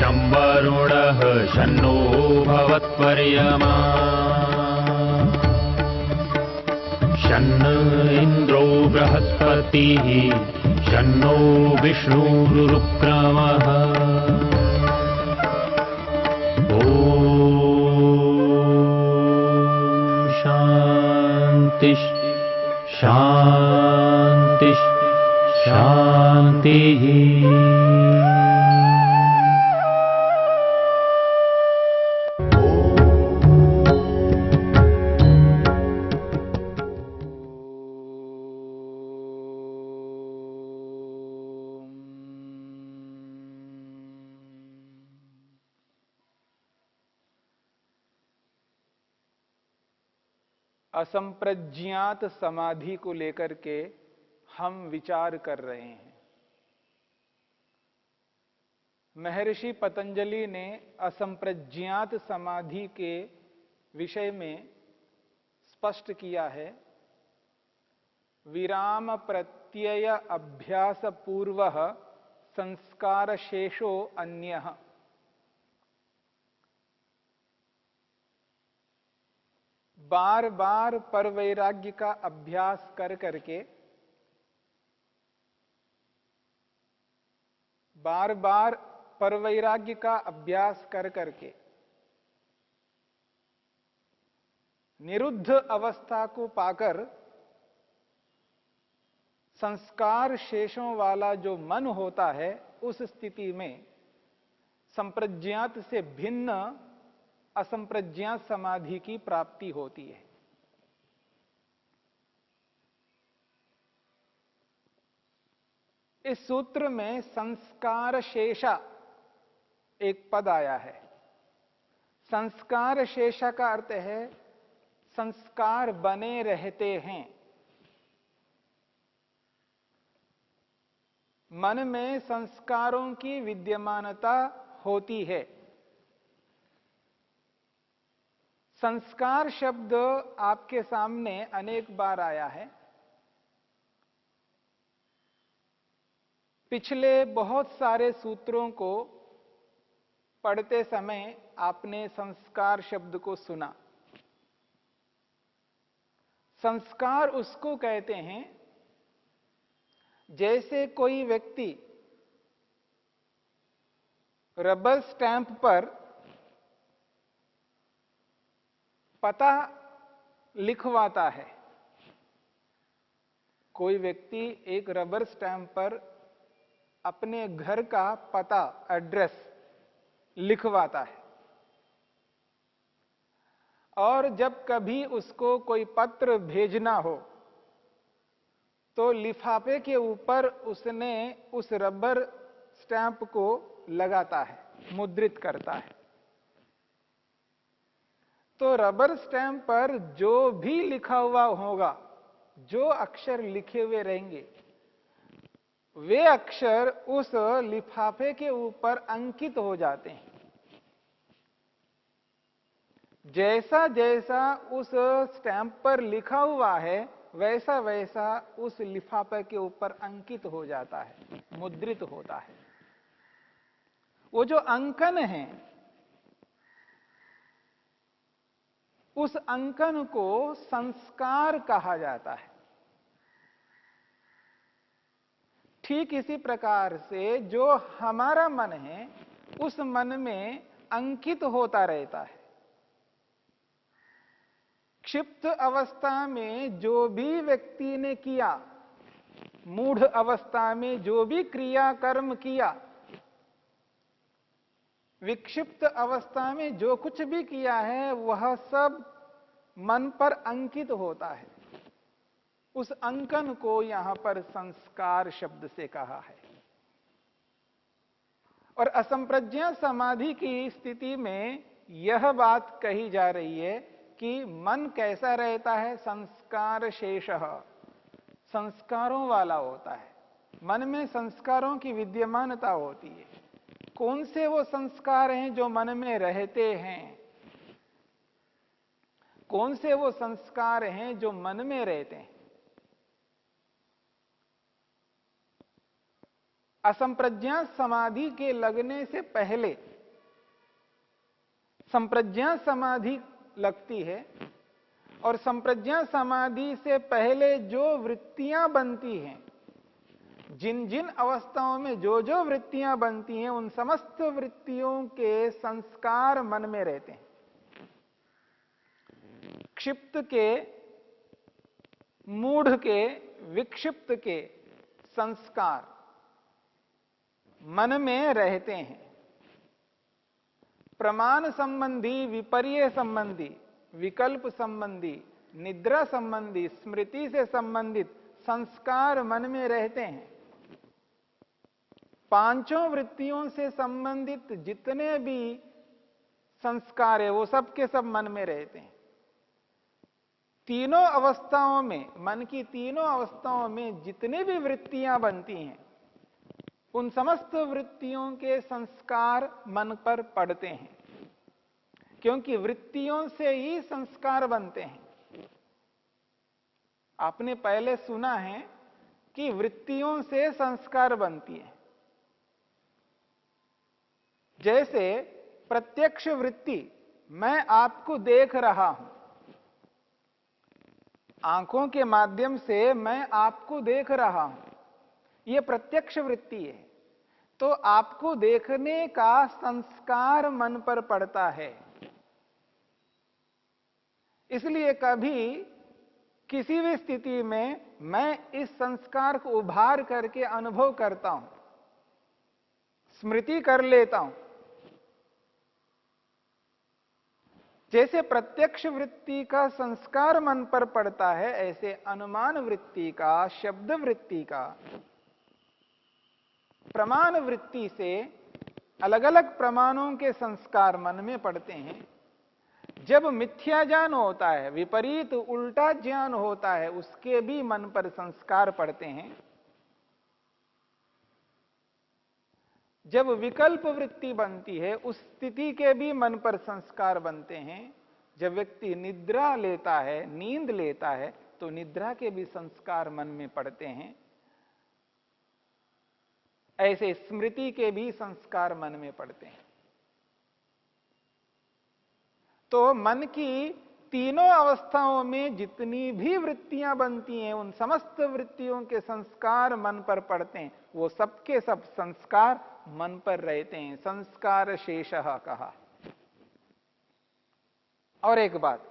शं वरुणः शन्नो भवत्पर्यमा शन्न इन्द्रो बृहस्पतिः शन्नो विष्णुरुक्रमः ॐ शान्ति शान्ति शान्तिः। असंप्रज्ञात समाधि को लेकर के हम विचार कर रहे हैं। महर्षि पतंजलि ने असंप्रज्ञात समाधि के विषय में स्पष्ट किया है, विराम प्रत्यय अभ्यास पूर्वः संस्कार शेषो अन्यः। बार बार परवैराग्य का अभ्यास कर करके, बार बार परवैराग्य का अभ्यास कर करके निरुद्ध अवस्था को पाकर संस्कार शेषों वाला जो मन होता है, उस स्थिति में संप्रज्ञात से भिन्न असंप्रज्ञात समाधि की प्राप्ति होती है। इस सूत्र में संस्कार शेषा एक पद आया है। संस्कार शेषा का अर्थ है संस्कार बने रहते हैं। मन में संस्कारों की विद्यमानता होती है। संस्कार शब्द आपके सामने अनेक बार आया है। पिछले बहुत सारे सूत्रों को पढ़ते समय आपने संस्कार शब्द को सुना। संस्कार उसको कहते हैं जैसे कोई व्यक्ति रबर स्टैंप पर पता लिखवाता है। कोई व्यक्ति एक रबर स्टैंप पर अपने घर का पता, एड्रेस लिखवाता है, और जब कभी उसको कोई पत्र भेजना हो तो लिफाफे के ऊपर उसने उस रबर स्टैंप को लगाता है, मुद्रित करता है। तो रबर स्टैंप पर जो भी लिखा हुआ होगा, जो अक्षर लिखे हुए रहेंगे, वे अक्षर उस लिफाफे के ऊपर अंकित हो जाते हैं। जैसा जैसा उस स्टैंप पर लिखा हुआ है, वैसा वैसा उस लिफाफे के ऊपर अंकित हो जाता है, मुद्रित होता है। वो जो अंकन है, उस अंकन को संस्कार कहा जाता है। ठीक इसी प्रकार से जो हमारा मन है, उस मन में अंकित होता रहता है। क्षिप्त अवस्था में जो भी व्यक्ति ने किया, मूढ़ अवस्था में जो भी क्रिया कर्म किया, विक्षिप्त अवस्था में जो कुछ भी किया है, वह सब मन पर अंकित होता है। उस अंकन को यहां पर संस्कार शब्द से कहा है। और असंप्रज्ञात समाधि की स्थिति में यह बात कही जा रही है कि मन कैसा रहता है, संस्कार शेषः, संस्कारों वाला होता है। मन में संस्कारों की विद्यमानता होती है। कौन से वो संस्कार हैं जो मन में रहते हैं? कौन से वो संस्कार हैं जो मन में रहते हैं? असंप्रज्ञात समाधि के लगने से पहले संप्रज्ञा समाधि लगती है और संप्रज्ञा समाधि से पहले जो वृत्तियां बनती हैं, जिन जिन अवस्थाओं में जो जो वृत्तियां बनती हैं, उन समस्त वृत्तियों के संस्कार मन में रहते हैं। क्षिप्त के, मूढ़ के, विक्षिप्त के संस्कार मन में रहते हैं। प्रमाण संबंधी, विपर्य संबंधी, विकल्प संबंधी, निद्रा संबंधी, स्मृति से संबंधित संस्कार मन में रहते हैं। पांचों वृत्तियों से संबंधित जितने भी संस्कार है वो सब के सब मन में रहते हैं। तीनों अवस्थाओं में, मन की तीनों अवस्थाओं में जितनी भी वृत्तियां बनती हैं, उन समस्त वृत्तियों के संस्कार मन पर पड़ते हैं, क्योंकि वृत्तियों से ही संस्कार बनते हैं। आपने पहले सुना है कि वृत्तियों से संस्कार बनती है। जैसे प्रत्यक्ष वृत्ति, मैं आपको देख रहा हूं, आंखों के माध्यम से मैं आपको देख रहा हूं, यह प्रत्यक्ष वृत्ति है। तो आपको देखने का संस्कार मन पर पड़ता है। इसलिए कभी किसी भी स्थिति में मैं इस संस्कार को उभार करके अनुभव करता हूं, स्मृति कर लेता हूं। जैसे प्रत्यक्ष वृत्ति का संस्कार मन पर पड़ता है, ऐसे अनुमान वृत्ति का, शब्द वृत्ति का, प्रमाण वृत्ति से अलग अलग प्रमाणों के संस्कार मन में पड़ते हैं। जब मिथ्या ज्ञान होता है, विपरीत उल्टा ज्ञान होता है, उसके भी मन पर संस्कार पड़ते हैं। जब विकल्प वृत्ति बनती है, उस स्थिति के भी मन पर संस्कार बनते हैं। जब व्यक्ति निद्रा लेता है, नींद लेता है, तो निद्रा के भी संस्कार मन में पड़ते हैं। ऐसे स्मृति के भी संस्कार मन में पड़ते हैं। तो मन की तीनों अवस्थाओं में जितनी भी वृत्तियां बनती हैं, उन समस्त वृत्तियों के संस्कार मन पर पड़ते हैं। वो सबके सब संस्कार मन पर रहते हैं। संस्कार शेषः कहा। और एक बात,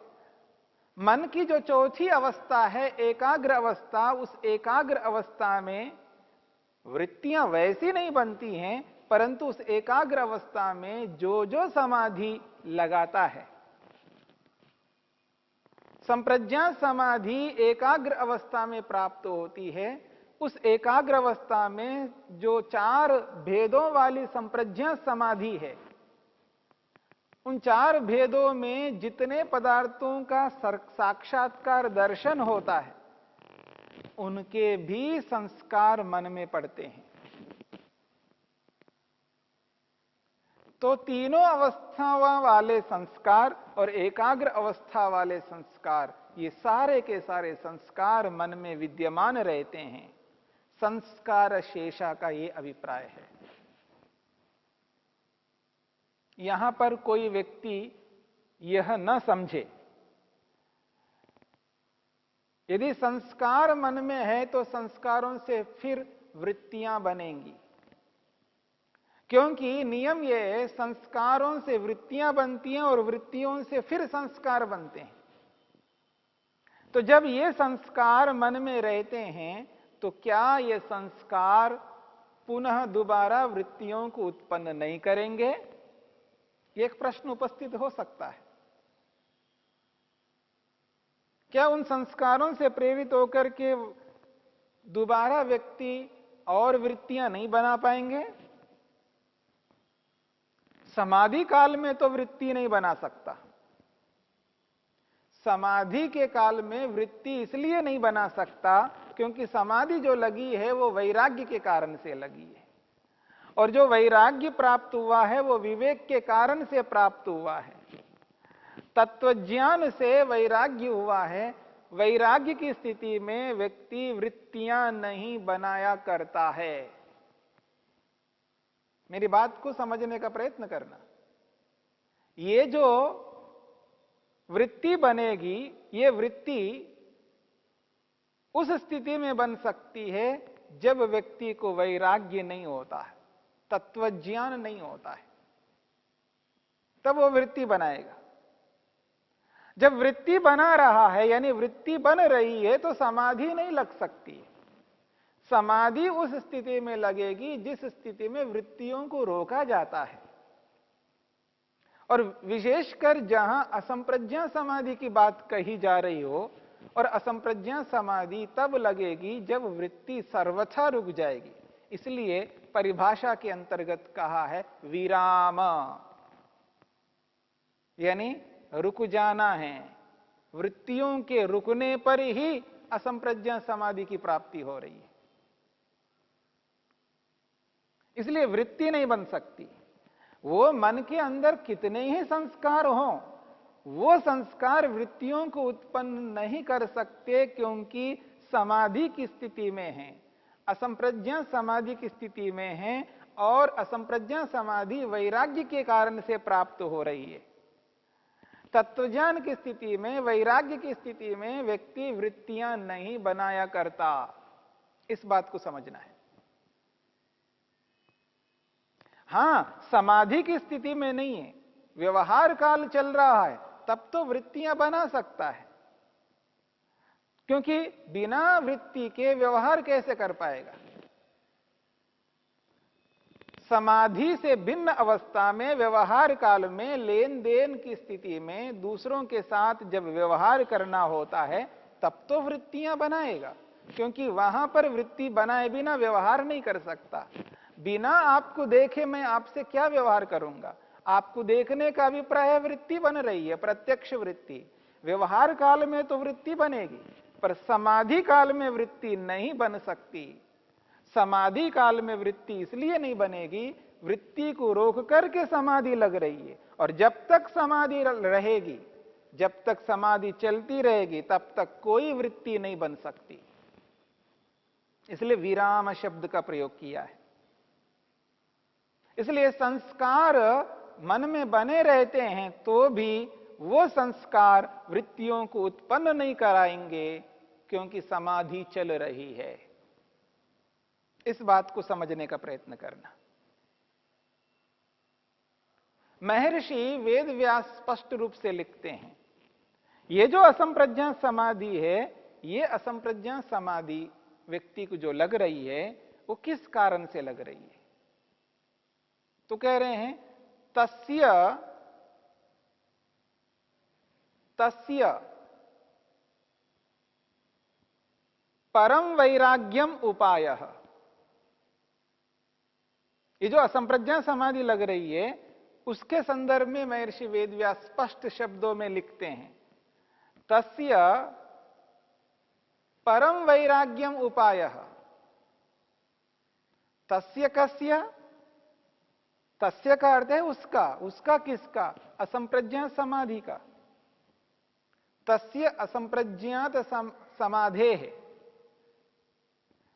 मन की जो चौथी अवस्था है, एकाग्र अवस्था, उस एकाग्र अवस्था में वृत्तियां वैसी नहीं बनती हैं, परंतु उस एकाग्र अवस्था में जो जो समाधि लगाता है, संप्रज्ञा समाधि एकाग्र अवस्था में प्राप्त होती है। उस एकाग्र अवस्था में जो चार भेदों वाली संप्रज्ञा समाधि है, उन चार भेदों में जितने पदार्थों का साक्षात्कार दर्शन होता है, उनके भी संस्कार मन में पड़ते हैं। तो तीनों अवस्था वाले संस्कार और एकाग्र अवस्था वाले संस्कार, ये सारे के सारे संस्कार मन में विद्यमान रहते हैं। संस्कार शेषा का ये अभिप्राय है। यहां पर कोई व्यक्ति यह न समझे, यदि संस्कार मन में है तो संस्कारों से फिर वृत्तियां बनेंगी, क्योंकि नियम यह है, संस्कारों से वृत्तियां बनती हैं और वृत्तियों से फिर संस्कार बनते हैं। तो जब ये संस्कार मन में रहते हैं, तो क्या ये संस्कार पुनः दोबारा वृत्तियों को उत्पन्न नहीं करेंगे? ये एक प्रश्न उपस्थित हो सकता है। क्या उन संस्कारों से प्रेरित होकर के दोबारा व्यक्ति और वृत्तियां नहीं बना पाएंगे? समाधि काल में तो वृत्ति नहीं बना सकता। समाधि के काल में वृत्ति इसलिए नहीं बना सकता क्योंकि समाधि जो लगी है वो वैराग्य के कारण से लगी है, और जो वैराग्य प्राप्त हुआ है वो विवेक के कारण से प्राप्त हुआ है। तत्वज्ञान से वैराग्य हुआ है। वैराग्य की स्थिति में व्यक्ति वृत्तियां नहीं बनाया करता है। मेरी बात को समझने का प्रयत्न करना। ये जो वृत्ति बनेगी, ये वृत्ति उस स्थिति में बन सकती है जब व्यक्ति को वैराग्य नहीं होता है, तत्वज्ञान नहीं होता है, तब वो वृत्ति बनाएगा। जब वृत्ति बना रहा है, यानी वृत्ति बन रही है, तो समाधि नहीं लग सकती। समाधि उस स्थिति में लगेगी जिस स्थिति में वृत्तियों को रोका जाता है। और विशेषकर जहां असंप्रज्ञा समाधि की बात कही जा रही हो, और असंप्रज्ञा समाधि तब लगेगी जब वृत्ति सर्वथा रुक जाएगी। इसलिए परिभाषा के अंतर्गत कहा है विराम, यानी रुक जाना है। वृत्तियों के रुकने पर ही असंप्रज्ञा समाधि की प्राप्ति हो रही है। इसलिए वृत्ति नहीं बन सकती। वो मन के अंदर कितने ही संस्कार हों, वो संस्कार वृत्तियों को उत्पन्न नहीं कर सकते, क्योंकि समाधि की स्थिति में है, असंप्रज्ञा समाधि की स्थिति में है, और असंप्रज्ञा समाधि वैराग्य के कारण से प्राप्त हो रही है। तत्वज्ञान की स्थिति में, वैराग्य की स्थिति में व्यक्ति वृत्तियां नहीं बनाया करता। इस बात को समझना है। हां, समाधि की स्थिति में नहीं है, व्यवहार काल चल रहा है, तब तो वृत्तियां बना सकता है, क्योंकि बिना वृत्ति के व्यवहार कैसे कर पाएगा। समाधि से भिन्न अवस्था में, व्यवहार काल में, लेन देन की स्थिति में दूसरों के साथ जब व्यवहार करना होता है, तब तो वृत्तियां बनाएगा, क्योंकि वहां पर वृत्ति बनाए बिना व्यवहार नहीं कर सकता। बिना आपको देखे मैं आपसे क्या व्यवहार करूंगा? आपको देखने का अभिप्राय वृत्ति बन रही है, प्रत्यक्ष वृत्ति। व्यवहार काल में तो वृत्ति बनेगी, पर समाधि काल में वृत्ति नहीं बन सकती। समाधि काल में वृत्ति इसलिए नहीं बनेगी, वृत्ति को रोक करके समाधि लग रही है, और जब तक समाधि रहेगी, जब तक समाधि चलती रहेगी, तब तक कोई वृत्ति नहीं बन सकती। इसलिए विराम शब्द का प्रयोग किया है। इसलिए संस्कार मन में बने रहते हैं तो भी वो संस्कार वृत्तियों को उत्पन्न नहीं कराएंगे, क्योंकि समाधि चल रही है। इस बात को समझने का प्रयत्न करना। महर्षि वेदव्यास स्पष्ट रूप से लिखते हैं, ये जो असंप्रज्ञा समाधि है, ये असंप्रज्ञा समाधि व्यक्ति को जो लग रही है, वो किस कारण से लग रही है? तो कह रहे हैं तस्य परम वैराग्यम उपायः। ये जो असंप्रज्ञा समाधि लग रही है, उसके संदर्भ में महर्षि वेदव्यास स्पष्ट शब्दों में लिखते हैं, तस्य परम वैराग्यम उपायः। तस्य कस्य? तस्य का अर्थ है उसका। उसका किसका? असंप्रज्ञा समाधि का। तस्य असंप्रज्ञात समाधे है।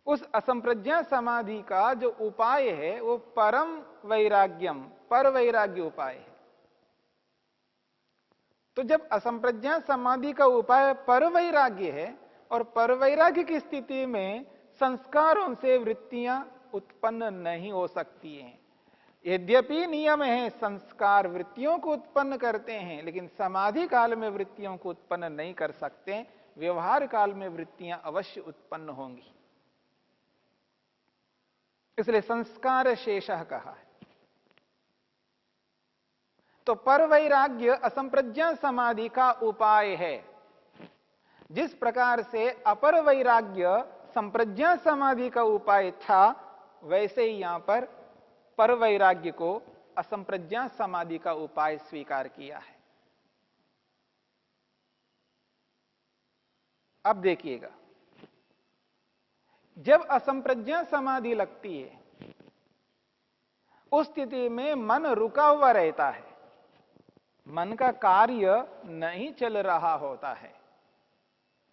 उस असंप्रज्ञा समाधि का जो उपाय है, वो परम वैराग्यम, पर वैराग्य उपाय है। तो जब असंप्रज्ञा समाधि का उपाय पर वैराग्य है, और पर वैराग्य की स्थिति में संस्कारों से वृत्तियां उत्पन्न नहीं हो सकती हैं। यद्यपि नियम है संस्कार वृत्तियों को उत्पन्न करते हैं, लेकिन समाधि काल में वृत्तियों को उत्पन्न नहीं कर सकते। व्यवहार काल में वृत्तियां अवश्य उत्पन्न होंगी। इसलिए संस्कार शेषः कहा है। तो पर वैराग्य असंप्रज्ञा समाधि का उपाय है। जिस प्रकार से अपर वैराग्य संप्रज्ञा समाधि का उपाय था, वैसे ही यहां पर वैराग्य को असंप्रज्ञा समाधि का उपाय स्वीकार किया है। अब देखिएगा, जब असंप्रज्ञा समाधि लगती है, उस स्थिति में मन रुका हुआ रहता है, मन का कार्य नहीं चल रहा होता है,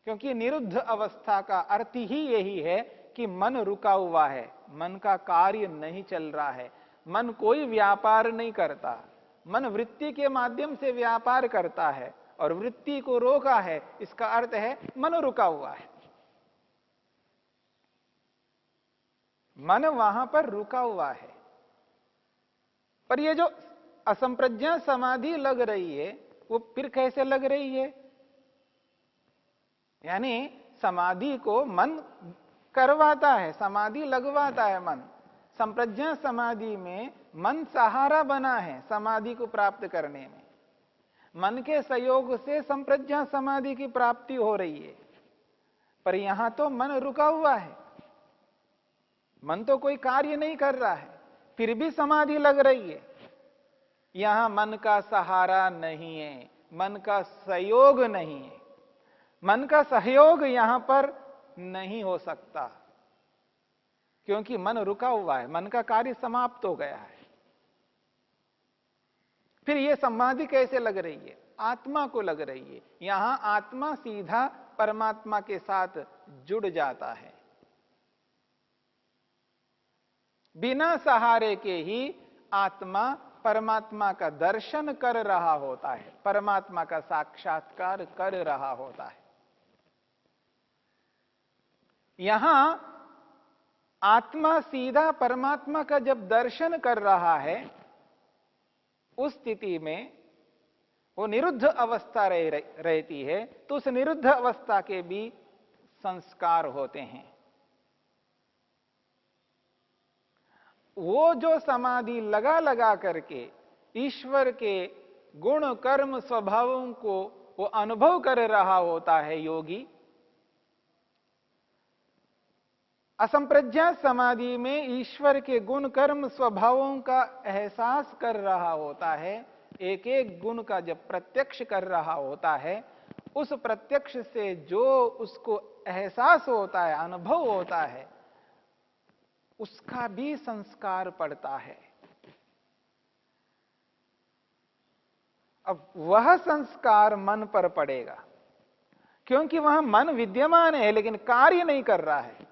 क्योंकि निरुद्ध अवस्था का अर्थ ही यही है कि मन रुका हुआ है, मन का कार्य नहीं चल रहा है, मन कोई व्यापार नहीं करता, मन वृत्ति के माध्यम से व्यापार करता है और वृत्ति को रोका है, इसका अर्थ है मन रुका हुआ है। मन वहां पर रुका हुआ है। पर ये जो असंप्रज्ञा समाधि लग रही है, वो फिर कैसे लग रही है? यानी समाधि को मन करवाता है, समाधि लगवाता है मन। संप्रज्ञा समाधि में मन सहारा बना है समाधि को प्राप्त करने में। मन के सहयोग से संप्रज्ञा समाधि की प्राप्ति हो रही है। पर यहां तो मन रुका हुआ है, मन तो कोई कार्य नहीं कर रहा है, फिर भी समाधि लग रही है। यहां मन का सहारा नहीं है, मन का सहयोग नहीं है। मन का सहयोग यहां पर नहीं हो सकता, क्योंकि मन रुका हुआ है, मन का कार्य समाप्त हो गया है। फिर यह समाधि कैसे लग रही है? आत्मा को लग रही है। यहां आत्मा सीधा परमात्मा के साथ जुड़ जाता है। बिना सहारे के ही आत्मा परमात्मा का दर्शन कर रहा होता है, परमात्मा का साक्षात्कार कर रहा होता है। यहां आत्मा सीधा परमात्मा का जब दर्शन कर रहा है, उस स्थिति में वो निरुद्ध अवस्था रहती है, तो उस निरुद्ध अवस्था के भी संस्कार होते हैं। वो जो समाधि लगा लगा करके ईश्वर के गुण कर्म स्वभावों को वो अनुभव कर रहा होता है योगी, असंप्रज्ञा समाधि में ईश्वर के गुण कर्म स्वभावों का एहसास कर रहा होता है। एक एक गुण का जब प्रत्यक्ष कर रहा होता है, उस प्रत्यक्ष से जो उसको एहसास होता है, अनुभव होता है, उसका भी संस्कार पड़ता है। अब वह संस्कार मन पर पड़ेगा, क्योंकि वहां मन विद्यमान है लेकिन कार्य नहीं कर रहा है,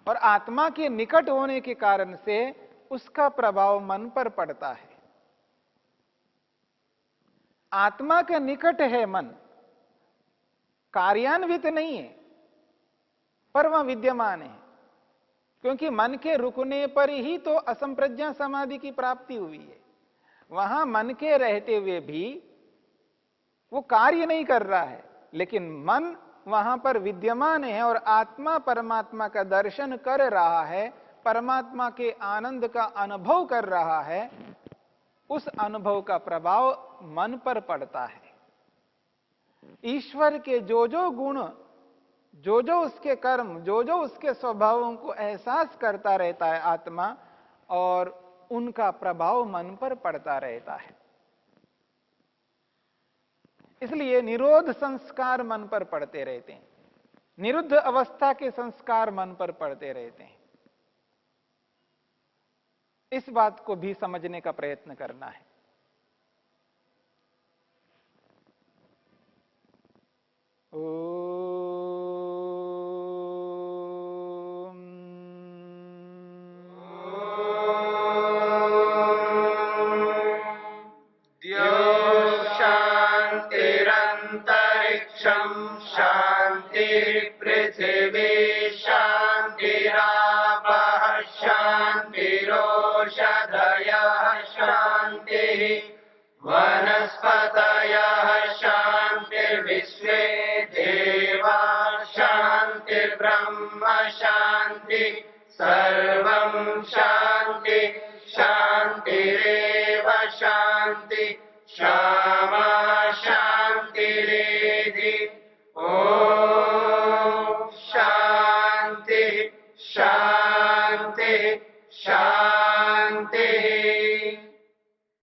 और आत्मा के निकट होने के कारण से उसका प्रभाव मन पर पड़ता है। आत्मा के निकट है मन, कार्यान्वित नहीं है, पर वह विद्यमान है, क्योंकि मन के रुकने पर ही तो असंप्रज्ञा समाधि की प्राप्ति हुई है। वहां मन के रहते हुए भी वो कार्य नहीं कर रहा है, लेकिन मन वहां पर विद्यमान है और आत्मा परमात्मा का दर्शन कर रहा है, परमात्मा के आनंद का अनुभव कर रहा है। उस अनुभव का प्रभाव मन पर पड़ता है। ईश्वर के जो जो गुण, जो जो उसके कर्म, जो जो उसके स्वभावों को एहसास करता रहता है आत्मा, और उनका प्रभाव मन पर पड़ता रहता है। इसलिए निरोध संस्कार मन पर पड़ते रहते हैं, निरुद्ध अवस्था के संस्कार मन पर पड़ते रहते हैं। इस बात को भी समझने का प्रयत्न करना है। शांतिरंतरिक्षं शांति पृथिवी शांतिरापः शांतिरोषधयः शांतिः वनस्पतयः शांतिर्विश्वे देवा शांतिर्ब्रह्म शांति सर्वं शांति शांतिरेव शांति शांति